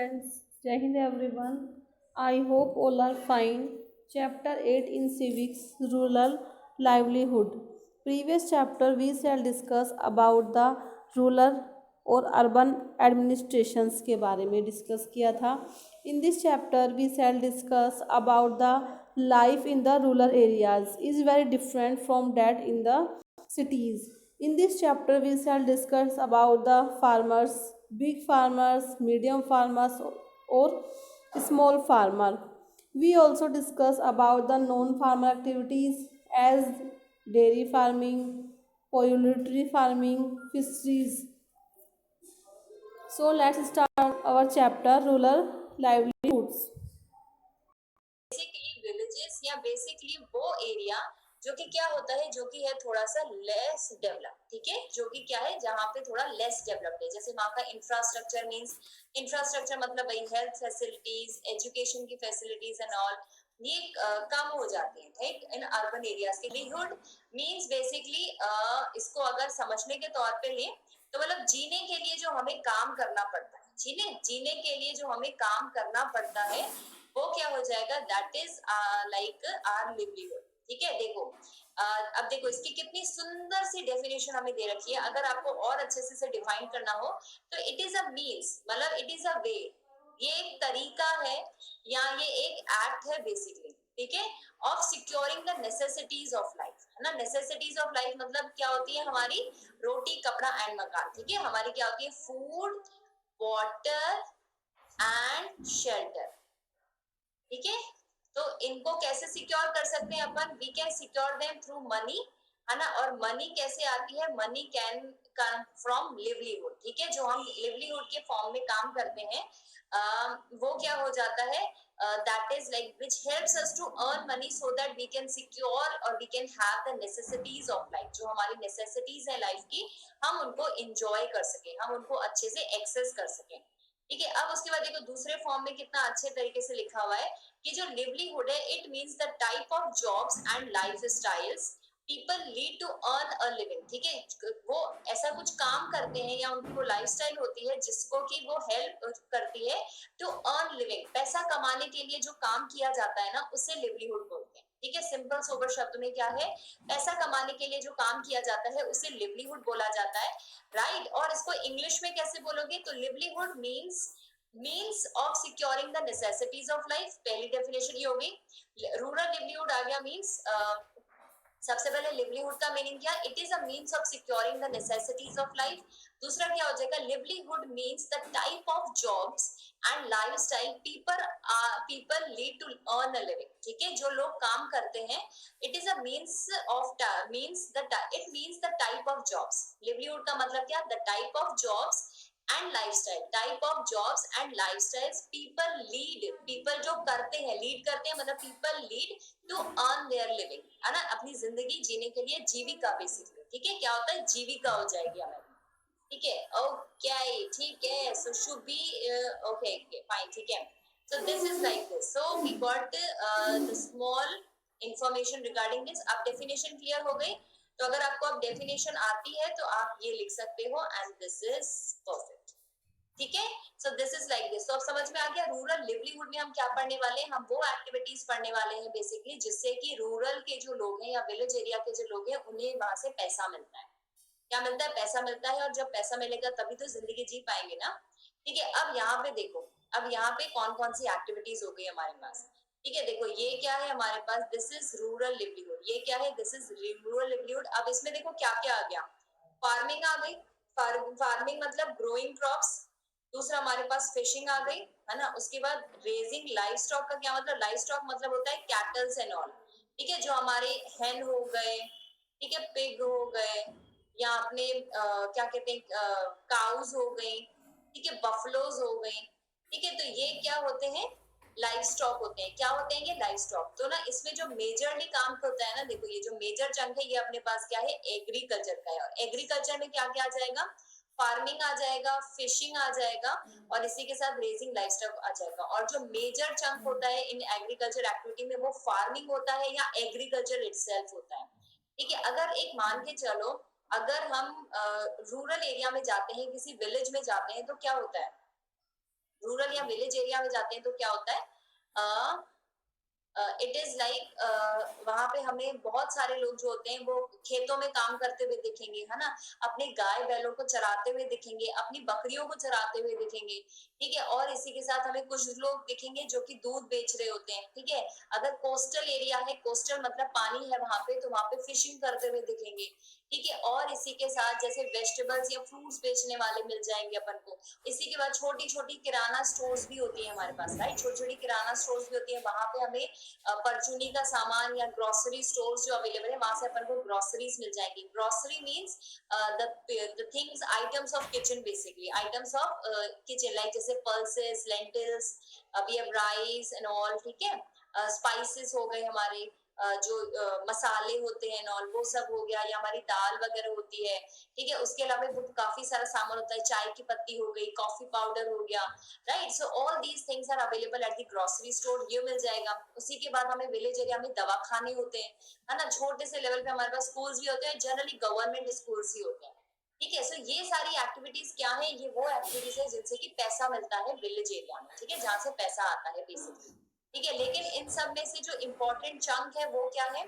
friends, Jai Hind everyone. I hope all are fine. Chapter 8 in Civics Rural Livelihood. Previous chapter we shall discuss about the rural और urban administrations के बारे में discuss किया था. In this chapter we shall discuss about the life in the rural areas is very different from that in the cities. In this chapter, we shall discuss about the farmers, big farmers, medium farmers, or small farmer. We also discuss about the non-farmer activities as dairy farming, poultry farming, fisheries. So let's start our chapter rural livelihoods. Basically villages या basically वो area जो कि क्या होता है, जो कि है थोड़ा सा लेस डेवलप. ठीक है, जो कि क्या है, जहाँ पे थोड़ा लेस डेवलप्ड है. जैसे वहाँ का इंफ्रास्ट्रक्चर मींस, इंफ्रास्ट्रक्चर मतलब वही हेल्थ फैसिलिटीज, एजुकेशन की फैसिलिटीज एंड ऑल, ये कम हो जाती है. ठीक, इन अर्बन एरियाज के. लिवलीहुड मींस बेसिकली इसको अगर समझने के तौर पे लें तो मतलब जीने के लिए जो हमें काम करना पड़ता है, जीने के लिए जो हमें काम करना पड़ता है वो क्या हो जाएगा, that is like our livelihood. ठीक है, देखो अब देखो इसकी कितनी सुंदर सी डेफिनेशन हमें दे रखी है. अगर आपको और अच्छे से इसे डिफाइन करना हो तो इट इज अ मीन्स, मतलब इट इज अ वे, ये एक तरीका है या ये एक एक्ट है बेसिकली. ठीक है, of securing the necessities of life, है ना. नेसेसिटीज ऑफ लाइफ मतलब क्या होती है, हमारी रोटी कपड़ा एंड मकान. ठीक है, हमारी क्या होती है, फूड, वाटर एंड शेल्टर. ठीक है, तो इनको कैसे सिक्योर कर सकते हैं अपन, we can secure them through money, है ना. और मनी कैसे आती है, money can come from livelihood. ठीक है, जो हम लिवलीहुड के फॉर्म में काम करते हैं वो क्या हो जाता है, that is like which helps us to earn money so that we can secure और we can have the necessities of life. जो हमारी नेसेसिटीज है लाइफ की, हम उनको एंजॉय कर सके, हम उनको अच्छे से एक्सेस कर सके. ठीक है, अब उसके बाद देखो दूसरे फॉर्म में कितना अच्छे तरीके से लिखा हुआ है कि जो लिवलीहुड है it means the type of jobs and life styles people lead to earn a living. ठीक है, वो ऐसा कुछ काम करते हैं या उनको लाइफस्टाइल होती है जिसको कि वो हेल्प करती है टू अर्न लिविंग. पैसा कमाने के लिए जो काम किया जाता है ना उसे लिवलीहुड बोलते हैं. ठीक है, सिंपल सोबर शब्द में क्या है, पैसा कमाने के लिए जो काम किया जाता है उसे लिवलीहुड बोला जाता है. राइट, और इसको इंग्लिश में कैसे बोलोगे, तो livelihood means of securing the necessities of life. पहली डेफिनेशन ये होगी. रूरल लिवलीहुड आ गया मीन्स, सबसे पहले लिवलीहुड का मीनिंग क्या, it is a means of securing the necessities of life. दूसरा क्या हो जाएगा, livelihood means the type of jobs and lifestyle people lead to earn a living. ठीक है, जो लोग काम करते हैं, it is a means of it means the type of jobs. Livelihood का मतलब क्या, the type of jobs and lifestyle, type of jobs and lifestyles people जो करते हैं, लीड करते हैं, मतलब people lead to earn their living, है ना, अपनी जिंदगी जीने के लिए, जीविका बेसिकली. ठीक है, क्या होता है, जीविका हो जाएगी हमारी. ठीक है, ओके, ठीक है, so should be okay, fine. ठीक है, so this is like this, so we got the small information regarding this. अब डेफिनेशन क्लियर हो गई, तो अगर आपको अब डेफिनेशन आती है तो आप ये लिख सकते हो एंड दिस इज परफेक्ट. ठीक है, so this is like this. तो अब समझ में आ गया रूरल लिवलीहुड में हम क्या पढ़ने वाले हैं, हम वो एक्टिविटीज पढ़ने वाले हैं बेसिकली जिससे कि रूरल के जो लोग हैं या विलेज एरिया के जो लोग हैं उन्हें वहां से पैसा मिलता है. क्या मिलता है, पैसा मिलता है, और जब पैसा मिलेगा तभी तो जिंदगी जी पाएंगे ना. ठीक है, अब यहाँ पे देखो, अब यहाँ पे कौन कौन सी एक्टिविटीज हो गई हमारे पास. ठीक है, देखो ये क्या है हमारे पास, दिस इज रूरल लिवलीहुड. ये क्या है, दिस इज रूरल लिवलीहुड. अब इसमें देखो क्या क्या आ गया, फार्मिंग आ गई. फार्मिंग मतलब ग्रोइंग क्रॉप्स. दूसरा हमारे पास फिशिंग आ गई, है ना. उसके बाद रेजिंग लाइव स्टॉक का क्या मतलब, लाइव स्टॉक मतलब होता है कैटल्स एंड ऑल. ठीक है, जो हमारे हेन हो गए, ठीक है, पिग हो गए, या अपने क्या कहते हैं, काउज हो गई, ठीक है, बफलोज हो गई. ठीक है, तो ये क्या होते हैं, लाइव स्टॉक होते हैं. क्या होते हैं ये, लाइव स्टॉक. तो ना इसमें जो मेजरली काम होता है ना, देखो ये जो मेजर चंक है ये अपने पास क्या है, एग्रीकल्चर का है. और एग्रीकल्चर में क्या क्या आ जाएगा, फार्मिंग आ जाएगा, फिशिंग आ जाएगा, और इसी के साथ रेजिंग लाइव स्टॉक आ जाएगा. और जो मेजर चंक होता है इन एग्रीकल्चर एक्टिविटी में वो फार्मिंग होता है या एग्रीकल्चर इटसेल्फ होता है. ठीक है, अगर एक मान के चलो, अगर हम रूरल एरिया में जाते हैं, किसी विलेज में जाते हैं, तो क्या होता है, रूरल या विलेज एरिया में जाते हैं तो क्या होता है, इट इज लाइक वहां पे हमें बहुत सारे लोग जो होते हैं वो खेतों में काम करते हुए दिखेंगे, है ना, अपने गाय बैलों को चराते हुए दिखेंगे, अपनी बकरियों को चराते हुए दिखेंगे, ठीक है। और इसी के साथ हमें कुछ लोग दिखेंगे जो कि दूध बेच रहे होते हैं, ठीक है। अगर कोस्टल एरिया है, कोस्टल मतलब पानी है वहां पे, तो वहां पे फिशिंग करते हुए दिखेंगे, ठीक है। और इसी के साथ जैसे वेजिटेबल्स या फ्रूट्स बेचने वाले मिल जाएंगे अपन को। इसी के बाद छोटी छोटी किराना स्टोर्स भी होती है हमारे पास, राइट, छोटी छोटी किराना स्टोर्स भी होती है, वहां पे हमें परचूनी का सामान या ग्रोसरी स्टोर्स जो अवेलेबल है वहां से अपन को ग्रोसरीज मिल जाएंगी। Grocery means the things, items of kitchen, basically items of kitchen, like जैसे pulses, lentils, we have rice and all, ठीक है। स्पाइसेस हो गए हमारे, जो मसाले होते हैं ऑल, वो सब हो गया, या हमारी दाल वगैरह होती है, ठीक है। उसके अलावा काफी सारा सामान होता है, चाय की पत्ती हो गई, कॉफी पाउडर हो गया, right. So all these things are available at the grocery store, ये मिल जाएगा। उसी के बाद हमें विलेज एरिया में दवा खाने होते हैं, है ना, छोटे से लेवल पे हमारे पास स्कूल्स भी होते हैं, जनरली गवर्नमेंट स्कूल्स ही होते हैं, ठीक है। सो ये सारी एक्टिविटीज क्या है, ये वो एक्टिविटीज है जिनसे कि पैसा मिलता है विलेज एरिया में, ठीक है, जहाँ से पैसा आता है बेसिकली, ठीक है। लेकिन इन सब में से जो इम्पोर्टेंट चंक है वो क्या है,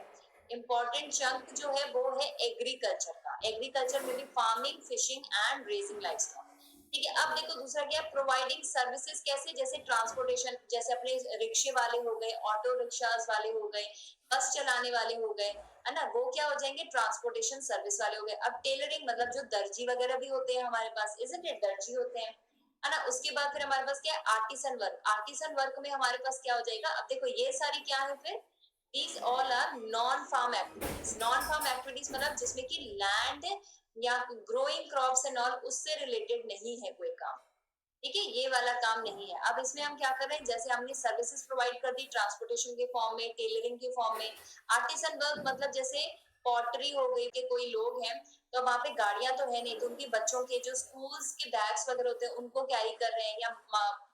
इम्पोर्टेंट चंक जो है वो है एग्रीकल्चर का। एग्रीकल्चर में भी farming, fishing and raising livestock, ठीक है। अब देखो दूसरा क्या है, प्रोवाइडिंग सर्विसेज, कैसे, जैसे ट्रांसपोर्टेशन, जैसे अपने रिक्शे वाले हो गए, ऑटो रिक्शाज वाले हो गए, बस चलाने वाले हो गए, है ना, वो क्या हो जाएंगे, ट्रांसपोर्टेशन सर्विस वाले हो गए। अब टेलरिंग मतलब जो दर्जी वगैरह भी होते हैं हमारे पास, इजंट इट, दर्जी होते हैं, है ना। उसके बाद फिर हमारे पास क्या है, आर्टिसन वर्क। आर्टिसन वर्क में हमारे पास क्या हो जाएगा, अब देखो ये सारी क्या है फिर, these all are non farm activities। non farm activities मतलब जिसमें कि लैंड या ग्रोइंग क्रॉप्स एंड ऑल उससे रिलेटेड नहीं है कोई काम, ठीक है, ये वाला काम नहीं है। अब इसमें हम क्या कर रहे हैं, जैसे हमने सर्विसेज प्रोवाइड कर दी ट्रांसपोर्टेशन के फॉर्म में, टेलरिंग के फॉर्म में। आर्टिसन वर्क मतलब जैसे पॉटरी हो गई, के कोई लोग हैं तो वहां पे गाड़ियां तो है नहीं, तो उनके बच्चों के जो स्कूल्स के बैग्स वगैरह होते हैं उनको कैरी कर रहे हैं, या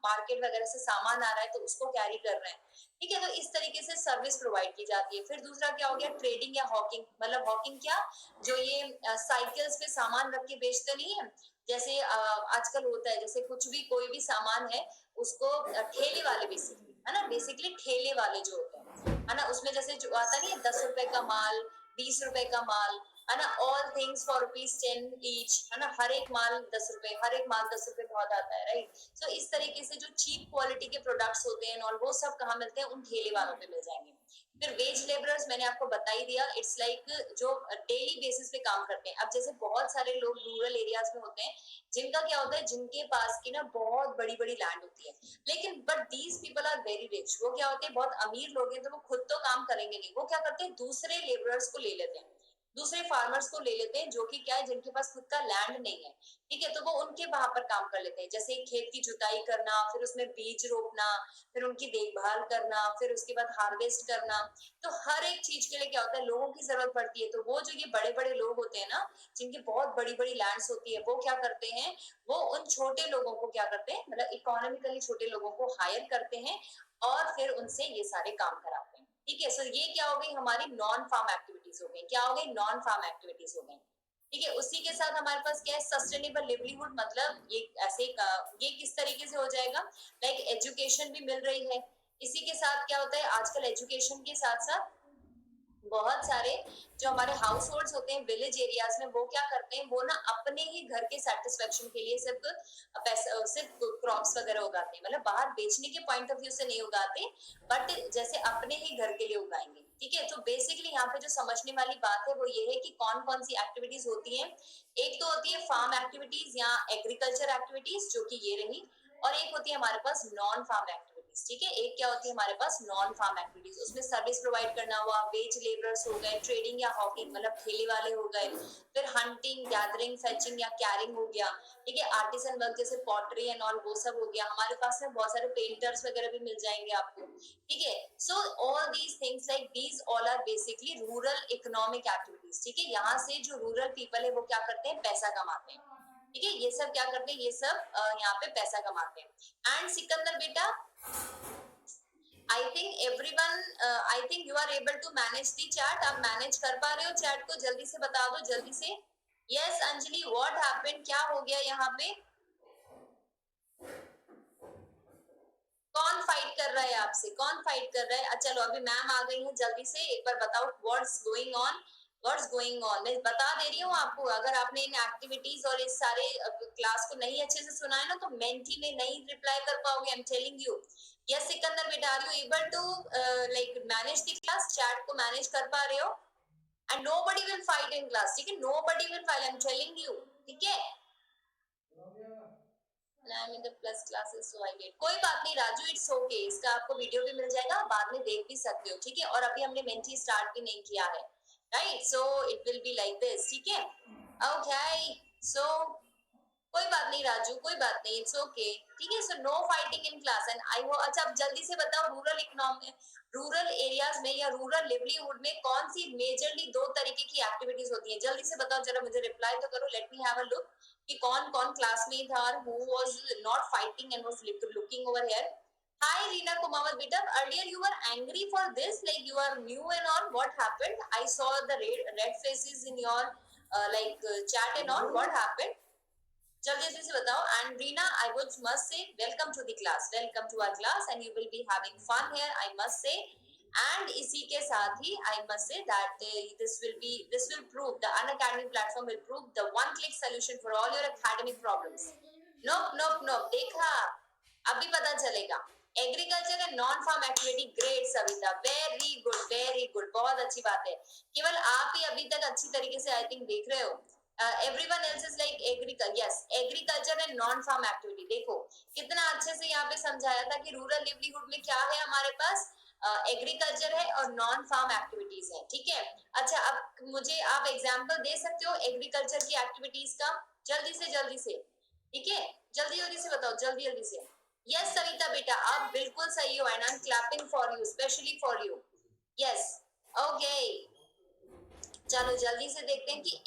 मार्केट वगैरह से सामान आ रहा है तो उसको कैरी कर रहे हैं, ठीक है। तो इस तरीके से सर्विस प्रोवाइड की जाती है। फिर दूसरा क्या हो गया, ट्रेडिंग या हॉकिंग। मतलब हॉकिंग क्या, जो ये साइकिल्स पे सामान रख के बेचते नहीं है, जैसे आजकल होता है, जैसे कुछ भी कोई भी सामान है उसको ठेले वाले बेसिकली, है ना, बेसिकली ठेले वाले जो होते हैं, है ना, उसमें जैसे जो आता नहीं है 10 रुपए का माल, 20 रुपए का माल, है ना, ऑल थिंग्स फॉर ₹10 ईच, है ना, हर एक माल 10 रुपए, हर एक माल 10 रुपए बहुत आता है, राइट। सो इस तरीके से जो चीप क्वालिटी के प्रोडक्ट्स होते हैं और वो सब कहाँ मिलते हैं, उन ठेले वालों पे मिल जाएंगे। फिर वेज लेबरर्स मैंने आपको बता ही दिया, इट्स लाइक जो डेली बेसिस पे काम करते हैं। अब जैसे बहुत सारे लोग रूरल एरियाज में होते हैं जिनका क्या होता है, जिनके पास की ना बहुत बड़ी बड़ी लैंड होती है, लेकिन but these people are very rich. वो क्या होते हैं, बहुत अमीर लोग हैं, तो वो खुद तो काम करेंगे नहीं, वो क्या करते हैं, दूसरे लेबरर्स को ले लेते हैं, दूसरे फार्मर्स को ले लेते हैं, जो कि क्या है, जिनके पास खुद का लैंड नहीं है, ठीक है। तो वो उनके वहां पर काम कर लेते हैं, जैसे खेत की जुताई करना, फिर उसमें बीज रोपना, फिर उनकी देखभाल करना, फिर उसके बाद हार्वेस्ट करना। तो हर एक चीज के लिए क्या होता है, लोगों की जरूरत पड़ती है। तो वो जो ये बड़े बड़े लोग होते हैं ना, जिनकी बहुत बड़ी बड़ी लैंड्स होती है, वो क्या करते हैं, वो उन छोटे लोगों को क्या करते हैं, मतलब इकोनॉमिकली छोटे लोगों को हायर करते हैं और फिर उनसे ये सारे काम कराते हैं, ठीक है। सो ये क्या हो गई, हमारी नॉन फार्म एक्टिविटीज हो गई। क्या हो गई, नॉन फार्म एक्टिविटीज हो गई, ठीक है। उसी के साथ हमारे पास क्या है, सस्टेनेबल लिवलीहुड। मतलब ये ऐसे ये किस तरीके से हो जाएगा, लाइक एजुकेशन भी मिल रही है। इसी के साथ क्या होता है, आजकल एजुकेशन के साथ साथ बहुत सारे जो हमारे हाउस होल्ड होते हैं विलेज एरियाज में, वो क्या करते हैं, वो ना अपने ही घर के सेटिस्फेक्शन के लिए सिर्फ पैसा, सिर्फ क्रॉप्स वगैरह उगाते हैं, मतलब बाहर बेचने के पॉइंट ऑफ व्यू से नहीं उगाते, बट जैसे अपने ही घर के लिए उगाएंगे, ठीक है। तो बेसिकली यहाँ पे जो समझने वाली बात है वो ये है कि कौन कौन सी एक्टिविटीज होती है। एक तो होती है फार्म एक्टिविटीज या एग्रीकल्चर एक्टिविटीज, जो कि ये रही, और एक होती है हमारे पास नॉन फार्म एक्टिविटीज, ठीक है। एक क्या होती है हमारे पास, नॉन फार्म एक्टिविटीज, उसमें सर्विस प्रोवाइड करना हुआ, वेज लेबरर्स हो गए, ट्रेडिंग या हॉकिंग मतलब ठेले वाले हो गए, फिर हंटिंग, गैदरिंग, फेचिंग या कैरिंग हो गया, ठीक है। आर्टिसन वर्क जैसे पॉटरी एंड ऑल, वो सब हो गया। हमारे पास में बहुत सारे पेंटर्स वगैरह भी मिल जाएंगे आपको, ठीक है। So all these things like these all are basically rural economic activities, ठीक है। यहाँ से जो रूरल पीपल है वो क्या करते हैं, पैसा कमाते हैं, ठीक है। ये सब क्या करते हैं, ये सब यहाँ पे पैसा कमाते हैं। एंड सिकंदर बेटा, I think everyone, I think you are able to manage the chat. आप मैनेज कर पा रहे हो चैट को, जल्दी से बता दो, जल्दी से। यस अंजलि, व्हाट हैपेंड, क्या हो गया यहाँ पे। रहा है आपसे? कौन फाइट कर रहा है? चलो अभी मैम आ गई है, जल्दी से एक बार बताओ what's going on, what's going on. मैं बता दे रही हूँ आपको, अगर आपने इन एक्टिविटीज और इस सारे क्लास को नहीं अच्छे से सुना है ना, तो मेंटी में नहीं रिप्लाई कर पाओगे। I am telling you. Yes Sikandar बेटा, are you able to like manage the class? Chat को मैनेज कर पा रहे हो? And nobody will fight in class, ठीक है? nobody will fight, I'm telling you, ठीक है? I'm in the plus classes so I get, कोई बात नहीं राजू, इट्स ओके, इसका आपको वीडियो भी मिल जाएगा, बाद में देख भी सकते हो, ठीक है? और अभी हमने मेंटी स्टार्ट भी नहीं किया है, right? So it will be like this, ठीक है? ओके, सो कोई बात नहीं राजू, कोई बात नहीं, इट्स ओके, ठीक है? So no fighting in class and I hope. अच्छा, अब जल्दी से बताओ, रूरल इकोनॉमी, रूरल एरियाज में या रूरल लिवलीहुड में कौन सी मेजरली दो तरीके की एक्टिविटीज होती हैं? जल्दी से बताओ, जरा मुझे रिप्लाई तो करो, let me have a look कि कौन कौन classmate are who was not fighting and was looking over here. Hi Reena Kumawat beta, earlier you were angry for this, like you are new and all, what happened? I saw the red faces in your chat and all, what happened? जल्दी जल्दी से बताओ। And Reena, I would must say welcome to the class, welcome to our class and you will be having fun here, I must say. And इसी के साथ ही I must say that this will prove, the Unacademy platform will prove the one click solution for all your academic problems. Nope nope nope, देखा, अभी पता चलेगा। Agriculture and non farm activity, great Savita, very good, बहुत अच्छी बात है। केवल आप ही अभी तक अच्छी तरीके से आई थिंक देख रहे हो। everyone else is like agriculture, yes, agriculture and non farm activity। देखो कितना अच्छे से यहाँ पे समझाया था कि रूरल लिवलीहुड में क्या है हमारे पास, एग्रीकल्चर है और नॉन फार्म एक्टिविटीज है, ठीक है? अच्छा, अब मुझे आप एग्जांपल दे सकते हो एग्रीकल्चर की एक्टिविटीज का? जल्दी से, ठीक है? जल्दी से बताओ, जल्दी से। यस सविता बेटा, आप बिल्कुल सही हो and I am clapping for you, specially for you. Yes, okay, चलो जल्दी से देखते हैं कि